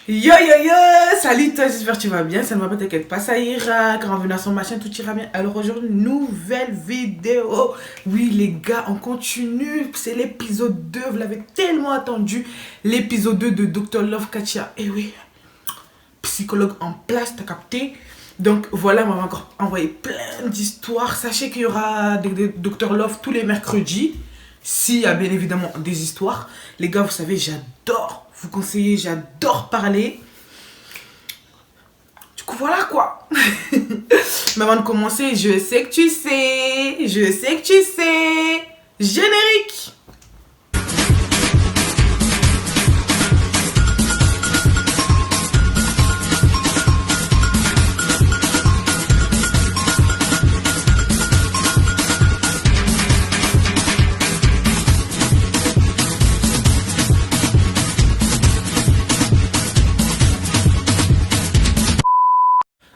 Yo yo yo, salut toi, j'espère que tu vas bien, ça ne va pas, t'inquiète pas, ça ira, quand on revient sur ma chaîne, tout ira bien. Alors aujourd'hui, nouvelle vidéo, oui les gars, on continue, c'est l'épisode 2, vous l'avez tellement attendu, l'épisode 2 de Dr Love Katia, et oui, psychologue en place, t'as capté. Donc voilà, on m'a encore envoyé plein d'histoires, sachez qu'il y aura des Dr Love tous les mercredis, s'il y a bien évidemment des histoires. Les gars, vous savez, j'adore vous conseiller, j'adore parler. Du coup, voilà quoi. Mais avant de commencer, je sais que tu sais. Je sais que tu sais. Générique.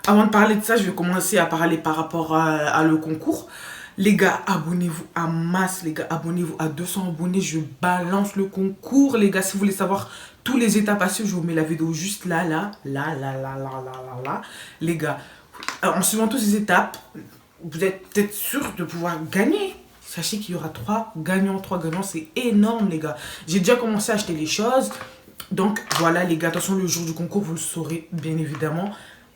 Avant de parler de ça, je vais commencer à parler par rapport à le concours. Les gars, abonnez-vous à masse, les gars, abonnez-vous à 200 abonnés. Je balance le concours, les gars. Si vous voulez savoir tous les étapes à suivre, je vous mets la vidéo juste là. Les gars, en suivant toutes ces étapes, vous êtes peut-être sûr de pouvoir gagner. Sachez qu'il y aura 3 gagnants, c'est énorme, les gars. J'ai déjà commencé à acheter les choses. Donc voilà, les gars, attention, le jour du concours, vous le saurez bien évidemment.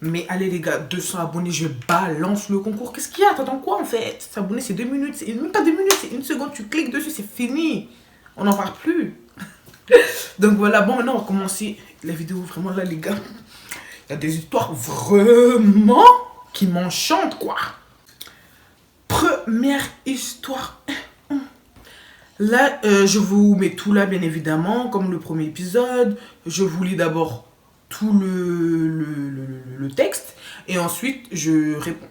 Mais allez les gars, 200 abonnés, je balance le concours. Qu'est-ce qu'il y a? T'attends quoi en fait? S'abonner c'est 2 minutes, c'est même pas 2 minutes, c'est 1 seconde, tu cliques dessus, c'est fini. On n'en parle plus. Donc voilà, bon maintenant on va commencer la vidéo. Vraiment là les gars, il y a des histoires vraiment qui m'enchantent quoi. Première histoire. Là, je vous mets tout là bien évidemment, comme le premier épisode. Je vous lis d'abord tout le texte et ensuite je réponds.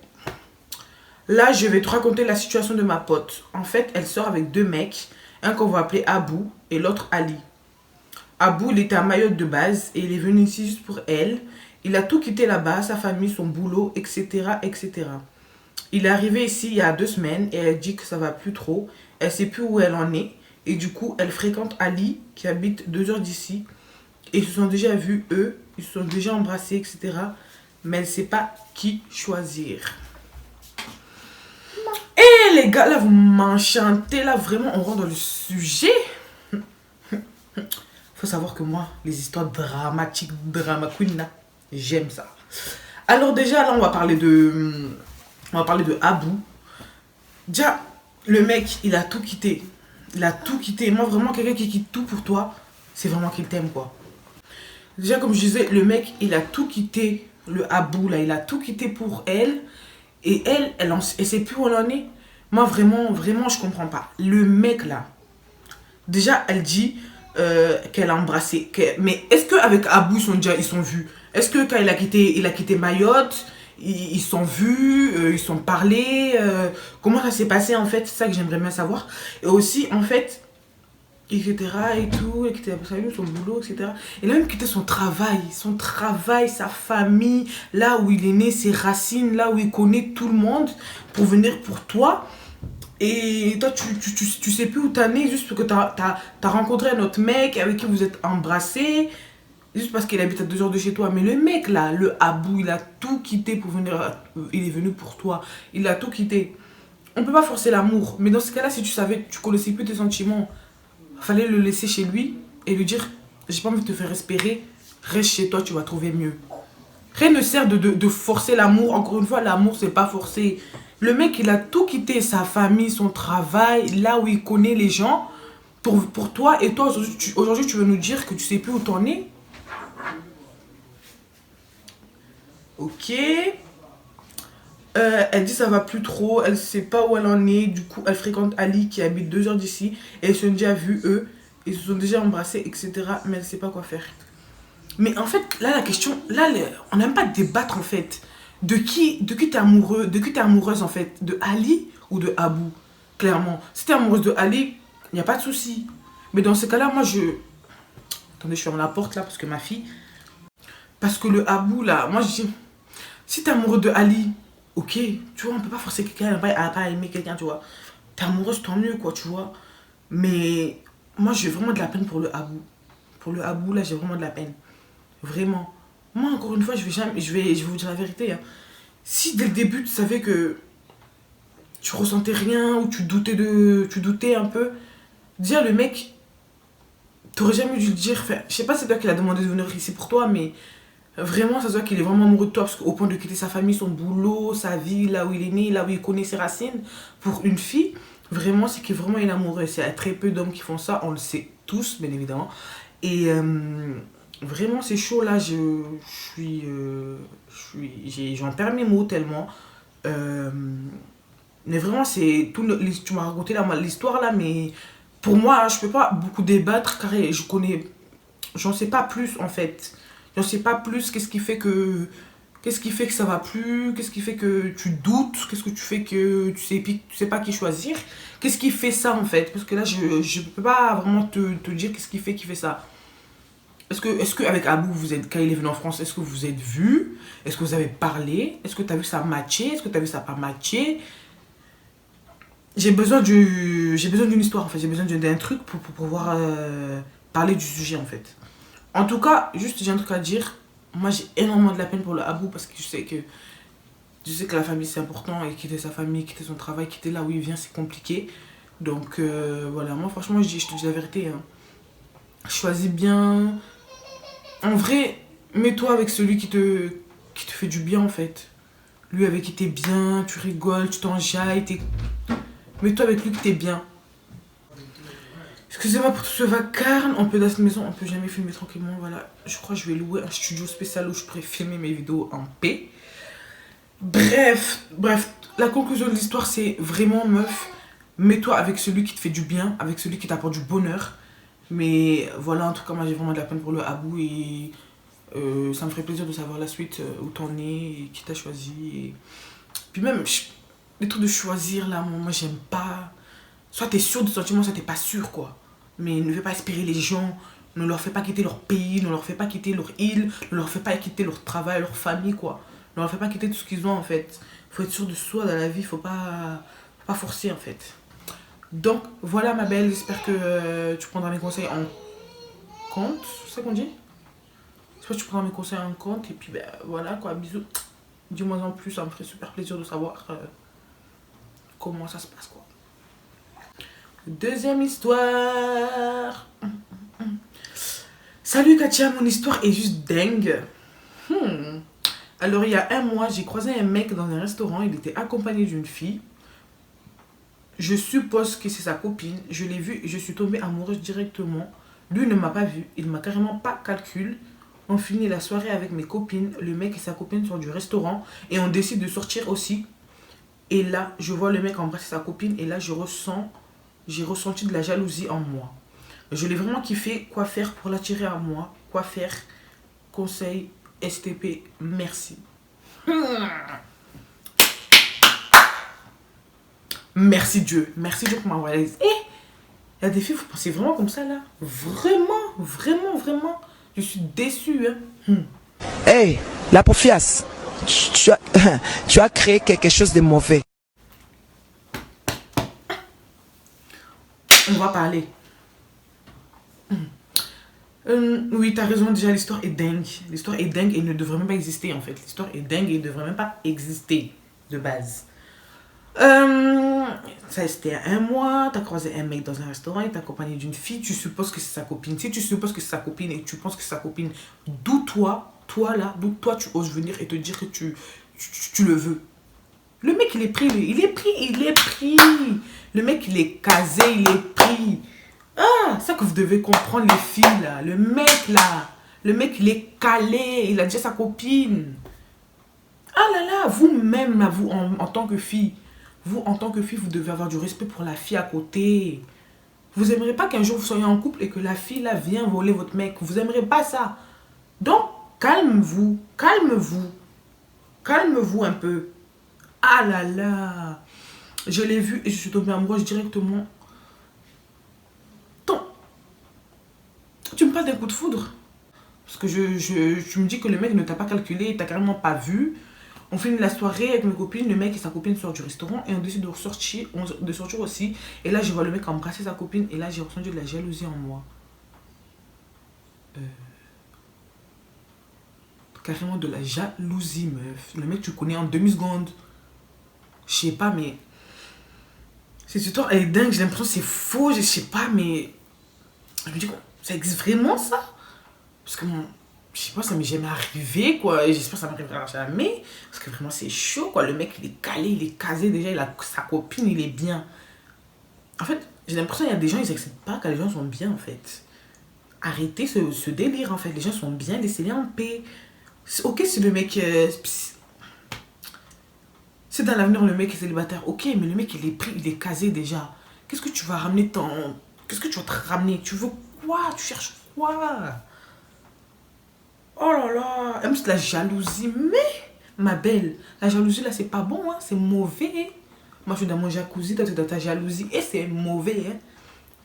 Là, je vais te raconter la situation de ma pote. En fait, elle sort avec 2 mecs, un qu'on va appeler Abou et l'autre Ali. Abou, il était à Mayotte de base et il est venu ici juste pour elle. Il a tout quitté là-bas, sa famille, son boulot, etc., etc. Il est arrivé ici il y a 2 semaines et elle dit que ça va plus trop. Elle sait plus où elle en est et du coup, elle fréquente Ali qui habite 2 heures d'ici. Et ils se sont déjà vus, eux, ils se sont déjà embrassés, etc. Mais elle ne sait pas qui choisir. Et les gars, là, vous m'enchantez. Là, vraiment, on rentre dans le sujet. Faut savoir que moi, les histoires dramatiques, drama queen, là, j'aime ça. Alors déjà, là, on va parler de Abou. Déjà, le mec, il a tout quitté. Il a tout quitté. Moi, vraiment, quelqu'un qui quitte tout pour toi, c'est vraiment qu'il t'aime, quoi. Déjà, comme je disais, le mec, il a tout quitté. Le Abou, là, il a tout quitté pour elle. Et elle sait plus où elle en est. Moi, vraiment, vraiment, je comprends pas. Le mec, là, déjà, elle dit qu'elle a embrassé. Mais est-ce qu'avec Abou, ils sont vus? Est-ce que quand il a quitté Mayotte, ils sont vus, ils sont parlés comment ça s'est passé, en fait? C'est ça que j'aimerais bien savoir. Et aussi, en fait, etc. et tout, et qui était son boulot, etc. Il a même quitté son travail, sa famille, là où il est né, ses racines, là où il connaît tout le monde, pour venir pour toi. Et toi, tu sais plus où t'en es, juste parce que t'as rencontré un autre mec avec qui vous êtes embrassés, juste parce qu'il habite à 2 heures de chez toi. Mais le mec, là, le Abou, il a tout quitté pour venir, il est venu pour toi. Il a tout quitté. On peut pas forcer l'amour, mais dans ce cas-là, si tu savais, tu connaissais plus tes sentiments, fallait le laisser chez lui et lui dire j'ai pas envie de te faire espérer, reste chez toi, tu vas trouver mieux. Rien ne sert de forcer l'amour. Encore une fois, l'amour c'est pas forcé. Le mec il a tout quitté, sa famille, son travail, là où il connaît les gens pour toi. Et toi aujourd'hui tu veux nous dire que tu sais plus où t'en es. Ok. Elle dit ça va plus trop, elle sait pas où elle en est. Du coup elle fréquente Ali qui habite 2 heures d'ici. Et ils se sont déjà vus eux, ils se sont déjà embrassés, etc. Mais elle sait pas quoi faire. Mais en fait là la question, là on n'aime pas débattre en fait. De qui t'es amoureux, de qui t'es amoureuse en fait? De Ali ou de Abou? Clairement. Si t'es amoureuse de Ali, il n'y a pas de souci. Mais dans ce cas-là, moi je... Attendez, je ferme la porte là parce que ma fille... Parce que le Abou là, moi je dis... Si t'es amoureux de Ali, ok, tu vois, on peut pas forcer quelqu'un à pas aimer quelqu'un, tu vois. T'es amoureuse, tant mieux, quoi, tu vois. Mais moi, j'ai vraiment de la peine pour le Abou. Pour le Abou, là, j'ai vraiment de la peine. Vraiment. Moi, encore une fois, je vais vous dire la vérité. Hein. Si dès le début, tu savais que tu ressentais rien ou tu doutais un peu, déjà le mec, t'aurais jamais dû le dire. Enfin, je sais pas c'est toi qui l'a demandé de venir ici pour toi, mais vraiment, ça se voit qu'il est vraiment amoureux de toi parce qu'au point de quitter sa famille, son boulot, sa vie, là où il est né, là où il connaît ses racines, pour une fille, vraiment, c'est qu'il est vraiment il est amoureux. Il y a très peu d'hommes qui font ça, on le sait tous, bien évidemment. Et vraiment, c'est chaud là. J'en perds mes mots tellement. Euh, mais vraiment, c'est tout. Tu m'as raconté l'histoire là, mais pour moi, je peux pas beaucoup débattre car je connais. J'en sais pas plus en fait. J'en sais pas plus. Qu'est-ce qui fait que. Qu'est-ce qui fait que ça va plus? Qu'est-ce qui fait que tu doutes? Qu'est-ce que tu fais que tu sais pas qui choisir? Qu'est-ce qui fait ça en fait? Parce que là, je peux pas vraiment te dire qu'est-ce qui fait ça. Est-ce que avec Abou, quand il est venu en France, est-ce que vous vous êtes vus? Est-ce que vous avez parlé? Est-ce que tu as vu ça matcher? Est-ce que tu as vu ça pas matcher? J'ai besoin d'une histoire en fait. J'ai besoin d'un truc pour pouvoir parler du sujet en fait. En tout cas, juste j'ai un truc à dire. Moi, j'ai énormément de la peine pour le Abou parce que je sais que la famille c'est important et quitter sa famille, quitter son travail, quitter là où il vient, c'est compliqué. Donc voilà, moi franchement, je te dis la vérité. Hein. Choisis bien. En vrai, mets-toi avec celui qui te fait du bien en fait. Lui avec qui t'es bien, tu rigoles, tu t'enjailles, mets-toi avec lui que t'es bien. Excusez-moi pour tout ce vacarme, on peut dans cette maison, on peut jamais filmer tranquillement, voilà. Je crois que je vais louer un studio spécial où je pourrais filmer mes vidéos en paix. Bref, la conclusion de l'histoire c'est vraiment meuf, mets-toi avec celui qui te fait du bien, avec celui qui t'apporte du bonheur. Mais voilà, en tout cas, moi j'ai vraiment de la peine pour le Abou et ça me ferait plaisir de savoir la suite, où t'en es, et qui t'a choisi. Et... Puis même, les trucs de choisir là, moi j'aime pas. Soit t'es sûr de sentiments, soit t'es pas sûr quoi. Mais ne fais pas espérer les gens, ne leur fais pas quitter leur pays, ne leur fais pas quitter leur île, ne leur fais pas quitter leur travail, leur famille quoi. Ne leur fais pas quitter tout ce qu'ils ont en fait. Faut être sûr de soi dans la vie, faut pas forcer en fait. Donc voilà ma belle, j'espère que tu prendras mes conseils en compte, c'est ça qu'on dit? J'espère que tu prendras mes conseils en compte et puis ben voilà quoi, bisous. Dis-moi en plus, ça me ferait super plaisir de savoir comment ça se passe quoi. Deuxième histoire. Salut Katia, mon histoire est juste dingue. Alors il y a un mois, j'ai croisé un mec dans un restaurant, il était accompagné d'une fille. Je suppose que c'est sa copine. Je l'ai vue et je suis tombée amoureuse directement. Lui ne m'a pas vue. Il m'a carrément pas calculé. On finit la soirée avec mes copines. Le mec et sa copine sont du restaurant. Et on décide de sortir aussi. Et là, je vois le mec embrasser sa copine. Et là, j'ai ressenti de la jalousie en moi. Je l'ai vraiment kiffé. Quoi faire pour l'attirer à moi? Quoi faire? Conseil STP. Merci. Merci Dieu. Merci Dieu pour m'avoir aidé. Il y a des filles, vous pensez vraiment comme ça là? Vraiment, vraiment, vraiment. Je suis déçue. Hein. Hey, la Profias, tu as, tu as créé quelque chose de mauvais. On va parler. Oui, t'as raison, déjà l'histoire est dingue. L'histoire est dingue et ne devrait même pas exister en fait. L'histoire est dingue et ne devrait même pas exister de base. Ça c'était un mois, t'as croisé un mec dans un restaurant, il t'a accompagné d'une fille, tu supposes que c'est sa copine. Si tu supposes que c'est sa copine et que tu penses que c'est sa copine, d'où d'où toi tu oses venir et te dire que tu le veux. Le mec il est pris, lui. Il est pris. Le mec il est casé, il est pris. Ah, ça que vous devez comprendre les filles là. Le mec il est calé, il a déjà sa copine. Ah là là, vous-même, vous en tant que fille, vous en tant que fille, vous devez avoir du respect pour la fille à côté. Vous aimeriez pas qu'un jour vous soyez en couple et que la fille là vienne voler votre mec. Vous aimeriez pas ça. Donc, calme-vous, calme-vous, calme-vous un peu. Ah là là, je l'ai vu et je suis tombée amoureuse directement. Attends, tu me parles d'un coup de foudre? Parce que tu me dis que le mec ne t'a pas calculé, il t'a carrément pas vu. On finit la soirée avec mes copines, le mec et sa copine sortent du restaurant et on décide de sortir aussi. Et là, je vois le mec embrasser sa copine et là, j'ai ressenti de la jalousie en moi. Carrément de la jalousie, meuf. Le mec, tu connais en demi-seconde. Je sais pas, mais... Cette histoire, elle est dingue. J'ai l'impression que c'est faux. Je sais pas, mais... Je me dis, ça existe vraiment, ça? Parce que, je sais pas, ça m'est jamais arrivé, quoi. Et j'espère que ça m'arrivera jamais. Parce que vraiment, c'est chaud, quoi. Le mec, il est calé, il est casé. Déjà, il a sa copine, il est bien. En fait, j'ai l'impression qu'il y a des gens, ils acceptent pas que les gens sont bien, en fait. Arrêtez ce délire, en fait. Les gens sont bien, laissez-les en paix. Ok, si le mec... si dans l'avenir, le mec est célibataire, ok, mais le mec, il est pris, il est casé déjà. Qu'est-ce que tu vas ramener Qu'est-ce que tu vas te ramener? Tu veux quoi? Tu cherches quoi? Oh là là, même c'est de la jalousie. Mais, ma belle, la jalousie, là, c'est pas bon, hein. C'est mauvais. Moi, je suis dans mon jacuzzi, toi, tu es dans ta jalousie. Et c'est mauvais, hein.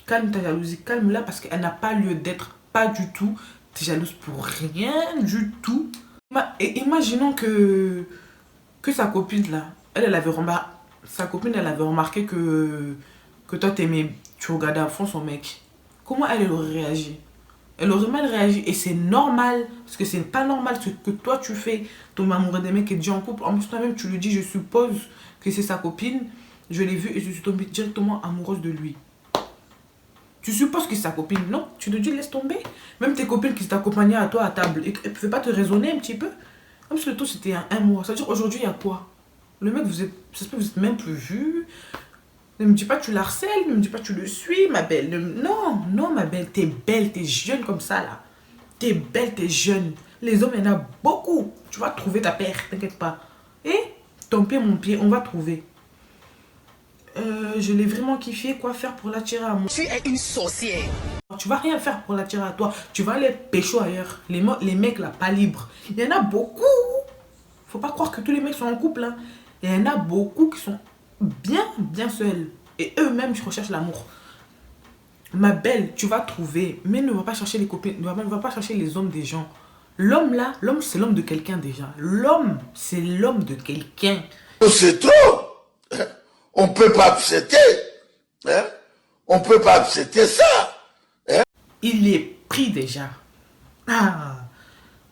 Calme ta jalousie, calme-la parce qu'elle n'a pas lieu d'être, pas du tout. Tu es jalouse pour rien du tout. Et imaginons que sa copine là, elle avait remarqué, sa copine elle avait remarqué que toi t'aimais, tu regardais à fond son mec. Comment elle aurait réagi? Elle aurait mal réagi et c'est normal parce que c'est pas normal ce que toi tu fais. Tomber amoureux des mecs et déjà en couple. En plus toi-même tu lui dis je suppose que c'est sa copine. Je l'ai vu et je suis tombée directement amoureuse de lui. Tu supposes que c'est sa copine? Non, tu te dis laisse tomber. Même tes copines qui t'accompagnaient à toi à table, elles ne pouvaient pas te raisonner un petit peu? Comme si le tout c'était un mois. Ça veut dire aujourd'hui il y a quoi? Le mec, vous êtes, ça se peut, vous êtes même plus vus. Ne me dis pas que tu l'harcèles, ne me dis pas que tu le suis, ma belle. Non, non, ma belle, t'es belle, t'es jeune comme ça là. T'es belle, t'es jeune. Les hommes, il y en a beaucoup. Tu vas trouver ta paire, t'inquiète pas. Et ton pied, mon pied, on va trouver. Je l'ai vraiment kiffé. Quoi faire pour l'attirer à moi? Tu es une sorcière. Tu vas rien faire pour l'attirer à toi. Tu vas aller pécho ailleurs. Les mecs là, pas libres. Il y en a beaucoup. Faut pas croire que tous les mecs sont en couple. Hein. Il y en a beaucoup qui sont bien seuls. Et eux-mêmes, ils recherchent l'amour. Ma belle, tu vas trouver. Mais ne va pas chercher les copines. Ne va pas chercher les hommes des gens. L'homme là, l'homme c'est l'homme de quelqu'un déjà. L'homme, c'est l'homme de quelqu'un. C'est trop. On peut pas accepter. Hein? On peut pas accepter ça. Hein? Il est pris déjà. Ah,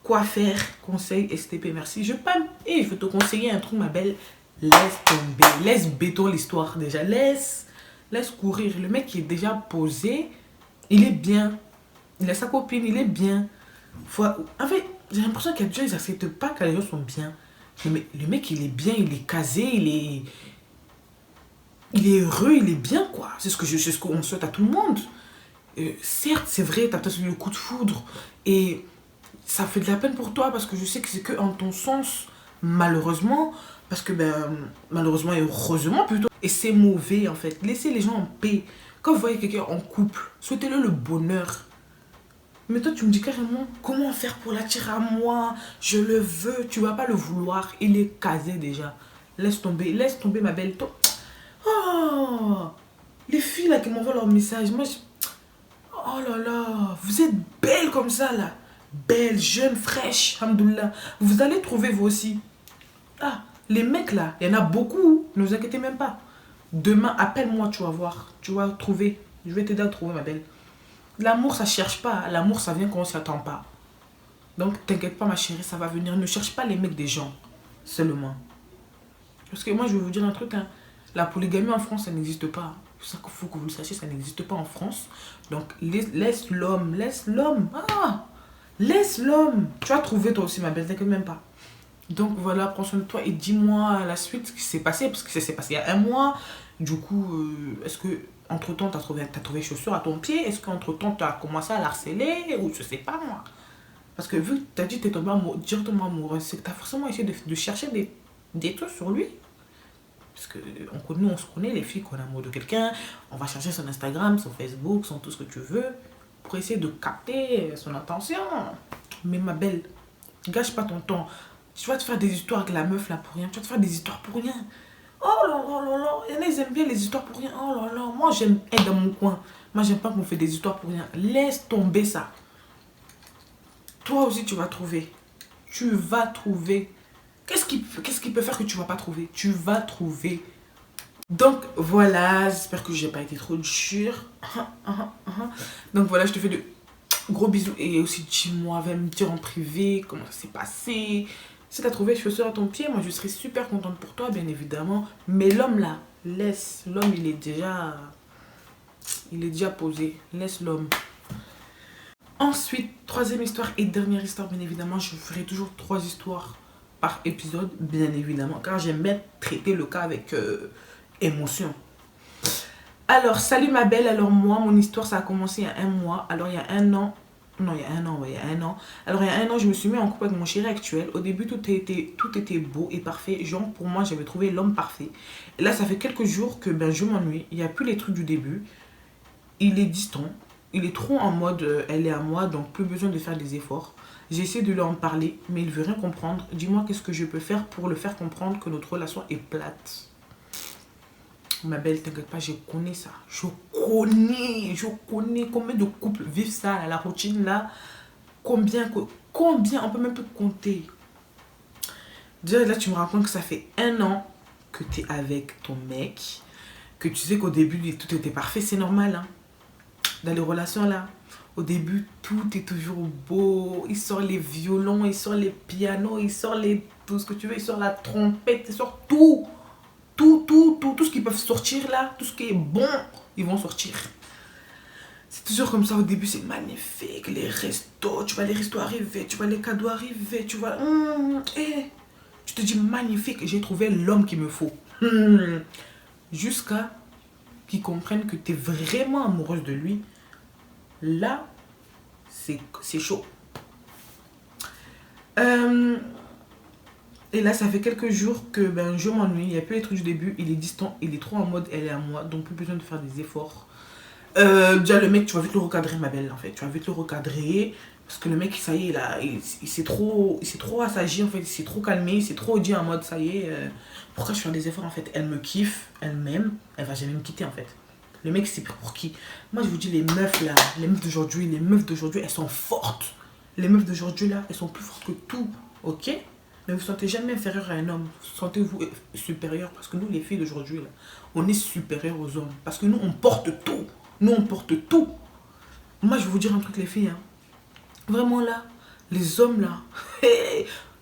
quoi faire? Conseil STP, merci. Je veux te conseiller un truc, ma belle. Laisse tomber. Laisse béton l'histoire déjà. Laisse courir. Le mec qui est déjà posé, il est bien. Il a sa copine, il est bien. En fait, j'ai l'impression qu'il y a des gens, ils n'acceptent pas que les gens sont bien. Le mec, il est bien, il est casé, il est heureux, il est bien, quoi. C'est ce qu'on souhaite à tout le monde. Certes, c'est vrai, t'as peut-être eu le coup de foudre. Et ça fait de la peine pour toi parce que je sais que c'est que en ton sens, malheureusement. Parce que, malheureusement et heureusement plutôt. Et c'est mauvais, en fait. Laissez les gens en paix. Quand vous voyez quelqu'un en couple, souhaitez-le le bonheur. Mais toi, tu me dis carrément, comment faire pour l'attirer à moi? Je le veux. Tu vas pas le vouloir. Il est casé déjà. Laisse tomber, ma belle. Oh, les filles là qui m'envoient leurs messages, oh là là, vous êtes belle comme ça là. Belle, jeune, fraîche, alhamdoulilah. Vous allez trouver vous aussi. Ah, les mecs là, il y en a beaucoup. Ne vous inquiétez même pas. Demain, appelle-moi, tu vas voir. Tu vas trouver. Je vais t'aider à trouver, ma belle. L'amour, ça cherche pas. L'amour, ça vient quand on s'y attend pas. Donc, t'inquiète pas, ma chérie, ça va venir. Ne cherche pas les mecs des gens. Seulement. Parce que moi, je vais vous dire un truc, hein. La polygamie en France, ça n'existe pas. C'est ça qu'il faut que vous le sachiez, ça n'existe pas en France. Donc, laisse l'homme, laisse l'homme. Ah, laisse l'homme. Tu vas trouver toi aussi, ma belle, t'inquiète même pas. Donc, voilà, prends soin de toi et dis-moi la suite, ce qui s'est passé. Parce que ça s'est passé il y a un mois. Du coup, est-ce que, entre-temps, t'as trouvé chaussures à ton pied? Est-ce qu'entre-temps, t'as commencé à l'harceler? Ou je sais pas, moi. Parce que vu que t'as dit que t'es tombé directement amoureuse, c'est que t'as forcément essayé de chercher des trucs sur lui. Parce que nous, on se connaît, les filles, qu'on a amoureux de quelqu'un, on va chercher son Instagram, son Facebook, son tout ce que tu veux, pour essayer de capter son attention. Mais ma belle, gâche pas ton temps. Tu vas te faire des histoires avec la meuf là pour rien. Tu vas te faire des histoires pour rien. Oh là là là là. Il y en a, ils aiment bien les histoires pour rien. Oh là là. Moi, j'aime être dans mon coin. Moi, j'aime pas qu'on me fait des histoires pour rien. Laisse tomber ça. Toi aussi, tu vas trouver. Tu vas trouver. Qu'est-ce qui peut faire que tu vas pas trouver? Tu vas trouver. Donc voilà, j'espère que j'ai pas été trop dure. Donc voilà, je te fais de Gros bisous. Et aussi, dis-moi, va me dire en privé comment ça s'est passé. Si t'as trouvé chaussure à ton pied, moi je serais super contente pour toi, bien évidemment. Mais l'homme là, laisse. L'homme, il est déjà posé. Laisse l'homme. Ensuite, troisième histoire et dernière histoire, bien évidemment. Je ferai toujours 3 histoires par épisode, bien évidemment. Car j'aime bien traiter le cas avec émotion. Alors, salut ma belle. Alors moi, mon histoire, ça a commencé il y a 1 mois. Alors, il y a 1 an. Non, il y a 1 an, ouais, il y a 1 an. Alors, il y a 1 an, je me suis mis en couple avec mon chéri actuel. Au début, tout était beau et parfait. Genre, pour moi, j'avais trouvé l'homme parfait. Et là, ça fait quelques jours que je m'ennuie. Il n'y a plus les trucs du début. Il est distant. Il est trop en mode elle est à moi, donc plus besoin de faire des efforts. J'essaie de lui en parler, mais il veut rien comprendre. Dis-moi qu'est-ce que je peux faire pour le faire comprendre que notre relation est plate. Ma belle, t'inquiète pas, je connais ça. Je connais combien de couples vivent ça, la routine là. Combien, on peut même plus compter. Déjà là, tu me racontes que ça fait 1 an que tu es avec ton mec, que tu sais qu'au début, tout était parfait, c'est normal, hein. Dans les relations là, au début, tout est toujours beau. Il sort les violons, il sort les pianos, il sort tout ce que tu veux, il sort la trompette, il sort tout. Tout ce qu'ils peuvent sortir là, tout ce qui est bon, ils vont sortir. C'est toujours comme ça au début, c'est magnifique. Les restos, tu vois les restos arriver, tu vois les cadeaux arriver, tu vois. Tu te dis magnifique, j'ai trouvé l'homme qu'il me faut. Jusqu'à qu'ils comprennent que tu es vraiment amoureuse de lui. Là, c'est chaud. Et là, ça fait quelques jours que je m'ennuie. Il n'y a plus les trucs du début. Il est distant. Il est trop en mode elle est à moi. Donc, plus besoin de faire des efforts. Déjà, le mec, tu vas vite le recadrer, ma belle, en fait. Tu vas vite le recadrer. Parce que le mec, ça y est, là, il s'est trop assagi, en fait. Il s'est trop calmé. Il s'est trop dit en mode ça y est. Pourquoi je fais des efforts, en fait? Elle me kiffe. Elle m'aime. Elle va jamais me quitter, en fait. Le mec, c'est pour qui? Moi, je vous dis, les meufs, là, les meufs d'aujourd'hui, elles sont fortes. Les meufs d'aujourd'hui, là, elles sont plus fortes que tout. Ok? Mais vous ne sentez jamais inférieur à un homme. Sentez-vous supérieur. Parce que nous, les filles d'aujourd'hui, là, on est supérieur aux hommes. Parce que nous, on porte tout. Nous, on porte tout. Moi, je vais vous dire un truc, les filles. Hein. Vraiment, là, les hommes, là,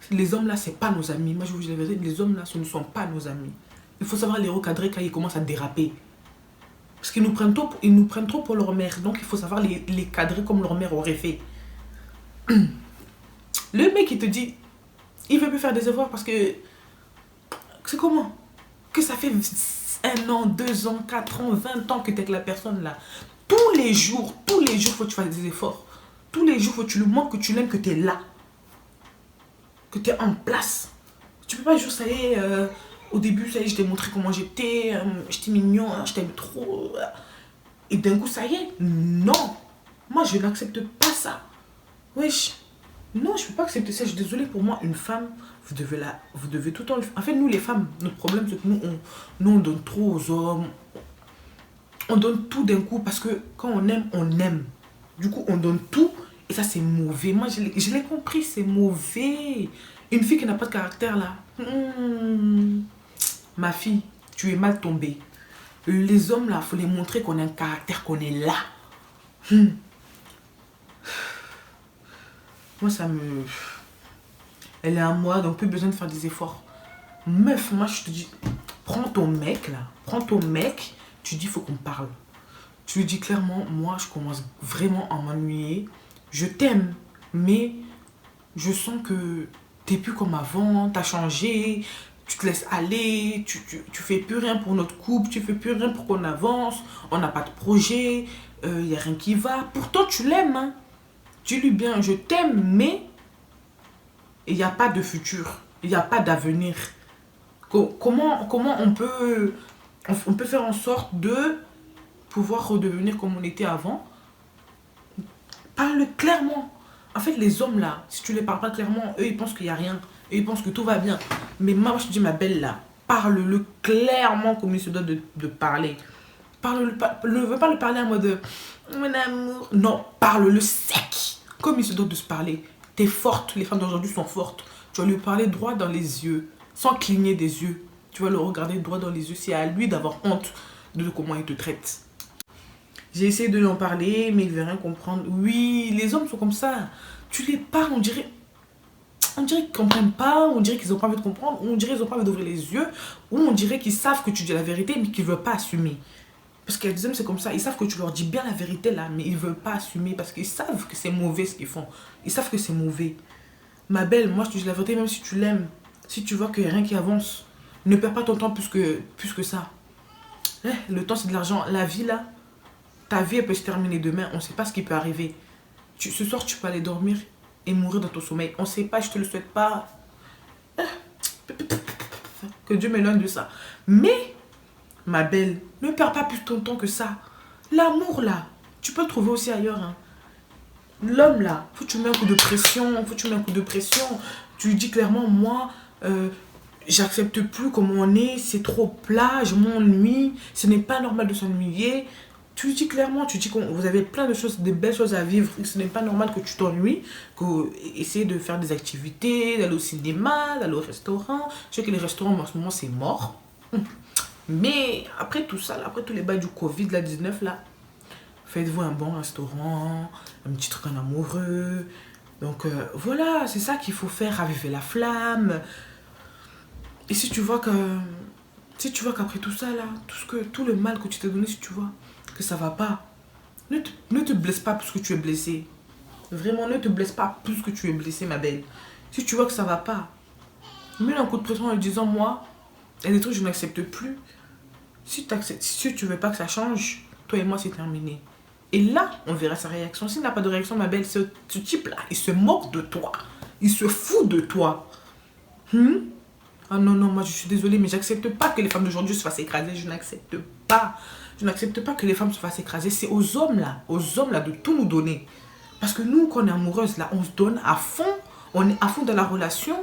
les hommes, là, c'est pas nos amis. Moi, je vous dis la vérité, les hommes, là, ce ne sont pas nos amis. Il faut savoir les recadrer quand ils commencent à déraper. Parce qu'ils nous prennent trop pour leur mère. Donc, il faut savoir les cadrer comme leur mère aurait fait. Le mec, il te dit, il veut plus faire des efforts parce que... C'est comment? Que ça fait 1 an, 2 ans, 4 ans, 20 ans que tu es avec la personne là. Tous les jours, faut que tu fasses des efforts. Tous les jours, faut que tu lui montres que tu l'aimes, que tu es là. Que tu es en place. Tu peux pas juste, ça y est, au début, ça y est, je t'ai montré comment j'étais mignon, hein, je t'aime trop. Et d'un coup, ça y est, non. Moi, je n'accepte pas ça. Wesh. Non, je peux pas accepter ça. Je suis désolée, pour moi, une femme, vous devez tout le temps... En fait, nous, les femmes, notre problème, c'est que nous, on donne trop aux hommes. On donne tout d'un coup parce que quand on aime, on aime. Du coup, on donne tout et ça, c'est mauvais. Moi, je l'ai compris, c'est mauvais. Une fille qui n'a pas de caractère, là. Ma fille, tu es mal tombée. Les hommes, là, il faut les montrer qu'on a un caractère, qu'on est là. Moi, ça me... Elle est à moi, donc plus besoin de faire des efforts. Meuf, moi, je te dis, prends ton mec, là. Prends ton mec, tu dis, il faut qu'on parle. Tu lui dis clairement, moi, je commence vraiment à m'ennuyer. Je t'aime, mais je sens que t'es plus comme avant, t'as changé, tu te laisses aller, tu fais plus rien pour notre couple, tu fais plus rien pour qu'on avance, on n'a pas de projet, il n'y a rien qui va. Pourtant, tu l'aimes, hein. Dis-lui bien, je t'aime, mais il n'y a pas de futur, il n'y a pas d'avenir. Comment on peut faire en sorte de pouvoir redevenir comme on était avant? Parle clairement. En fait, les hommes là, si tu les parles pas clairement, eux ils pensent qu'il n'y a rien. Eux ils pensent que tout va bien. Mais moi, je te dis, ma belle là, parle-le clairement comme il se doit de parler. Ne veux pas le parler en mode mon amour. Non, parle-le sec. Comme il se doit de se parler. T'es forte, les femmes d'aujourd'hui sont fortes. Tu vas lui parler droit dans les yeux, sans cligner des yeux. Tu vas le regarder droit dans les yeux. C'est à lui d'avoir honte de comment il te traite. J'ai essayé de lui en parler, mais il veut rien comprendre. Oui, les hommes sont comme ça. Tu les parles, on dirait qu'ils comprennent pas, on dirait qu'ils ont pas envie de comprendre, on dirait qu'ils ont pas envie d'ouvrir les yeux, ou on dirait qu'ils savent que tu dis la vérité, mais qu'ils veulent pas assumer. Parce qu'il y a des hommes, c'est comme ça, ils savent que tu leur dis bien la vérité là, mais ils veulent pas assumer parce qu'ils savent que c'est mauvais ce qu'ils font. Ils savent que c'est mauvais. Ma belle, moi je te dis la vérité, même si tu l'aimes, si tu vois qu'il n'y a rien qui avance, ne perds pas ton temps plus que ça. Le temps c'est de l'argent. La vie là, ta vie elle peut se terminer demain, on ne sait pas ce qui peut arriver. Ce soir tu peux aller dormir et mourir dans ton sommeil. On ne sait pas, je te le souhaite pas. Que Dieu m'éloigne de ça. Mais, ma belle, ne perds pas plus ton temps que ça. L'amour là, tu peux le trouver aussi ailleurs. Hein. L'homme là, faut que tu mets un coup de pression, Tu lui dis clairement, moi, j'accepte plus comment on est, c'est trop plat, je m'ennuie, ce n'est pas normal de s'ennuyer. Tu lui dis clairement, tu dis que vous avez plein de choses, de belles choses à vivre, ce n'est pas normal que tu t'ennuies, essayer de faire des activités, d'aller au cinéma, d'aller au restaurant. Je sais que les restaurants en ce moment c'est mort. Mais après tout ça, là, après tous les bails du Covid, la 19 là, faites-vous un bon restaurant, un petit truc en amoureux. Donc voilà, c'est ça qu'il faut faire, raviver la flamme. Et si tu vois qu'après tout ça là, tout le mal que tu t'es donné, si tu vois que ça va pas, ne te blesse pas plus que tu es blessé. Vraiment, ne te blesse pas plus que tu es blessé, ma belle. Si tu vois que ça va pas, mets un coup de pression en lui disant, moi, il y a des trucs que je n'accepte plus. Si tu veux pas que ça change, toi et moi c'est terminé. Et là, on verra sa réaction. S'il n'a pas de réaction, ma belle, ce type-là, il se moque de toi. Il se fout de toi. Ah non, moi je suis désolée, mais j'accepte pas que les femmes d'aujourd'hui se fassent écraser. Je n'accepte pas. Je n'accepte pas que les femmes se fassent écraser. C'est aux hommes là de tout nous donner. Parce que nous, quand on est amoureuse là, on se donne à fond. On est à fond dans la relation.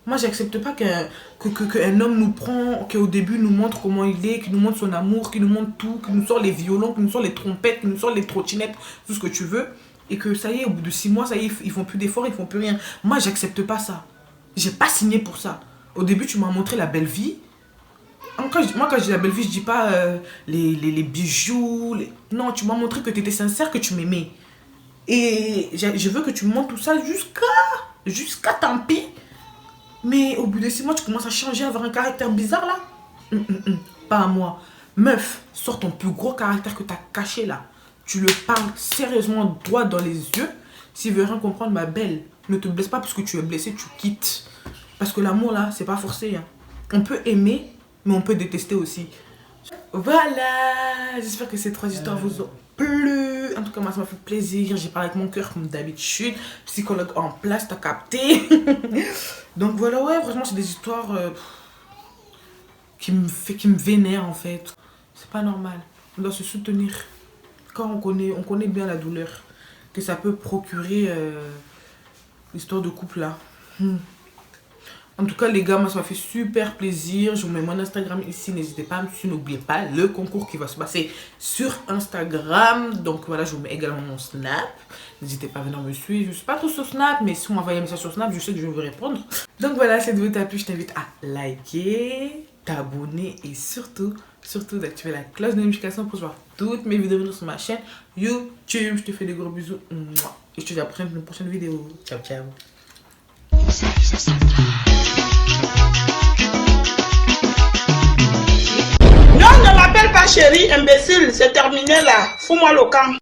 Moi, j'accepte pas qu'un homme nous prend, qu'au début nous montre comment il est, qu'il nous montre son amour, qu'il nous montre tout, qu'il nous sort les violons, qu'il nous sort les trompettes, qu'il nous sort les trottinettes, tout ce que tu veux. Et que ça y est, au bout de 6 mois, ça y est, ils font plus d'efforts, ils font plus rien. Moi, j'accepte pas ça. J'ai pas signé pour ça. Au début, tu m'as montré la belle vie. Moi, quand je dis la belle vie, je dis pas les bijoux. Non, tu m'as montré que tu étais sincère, que tu m'aimais. Et je veux que tu me montres tout ça jusqu'à tant pis. Mais au bout de 6 mois, tu commences à changer, à avoir un caractère bizarre là. Pas à moi. Meuf, sors ton plus gros caractère que tu as caché là. Tu le parles sérieusement droit dans les yeux. S'il veut rien comprendre, ma belle, ne te blesse pas parce que tu es blessé, tu quittes. Parce que l'amour là, c'est pas forcé. Hein. On peut aimer, mais on peut détester aussi. Voilà, j'espère que ces 3 histoires vous ont plu. En tout cas, moi, ça m'a fait plaisir. J'ai parlé avec mon cœur comme d'habitude. Psychologue en place, t'as capté. Donc voilà, ouais, franchement, c'est des histoires qui me vénèrent en fait. C'est pas normal. On doit se soutenir. Quand on connaît bien la douleur que ça peut procurer l'histoire de couple là. En tout cas, les gars, moi, ça m'a fait super plaisir. Je vous mets mon Instagram ici. N'hésitez pas à me suivre. N'oubliez pas le concours qui va se passer sur Instagram. Donc voilà, je vous mets également mon Snap. N'hésitez pas à venir me suivre. Je ne suis pas trop sur Snap, mais si vous m'envoyez un message sur Snap, je sais que je vais vous répondre. Donc voilà, si cette vidéo t'a plu, je t'invite à liker, t'abonner et surtout d'activer la cloche de notification pour voir toutes mes vidéos sur ma chaîne YouTube. Je te fais des gros bisous. Et je te dis à une prochaine vidéo. Ciao, ciao. Non, ne m'appelle pas chérie, imbécile, c'est terminé là. Fous-moi le camp.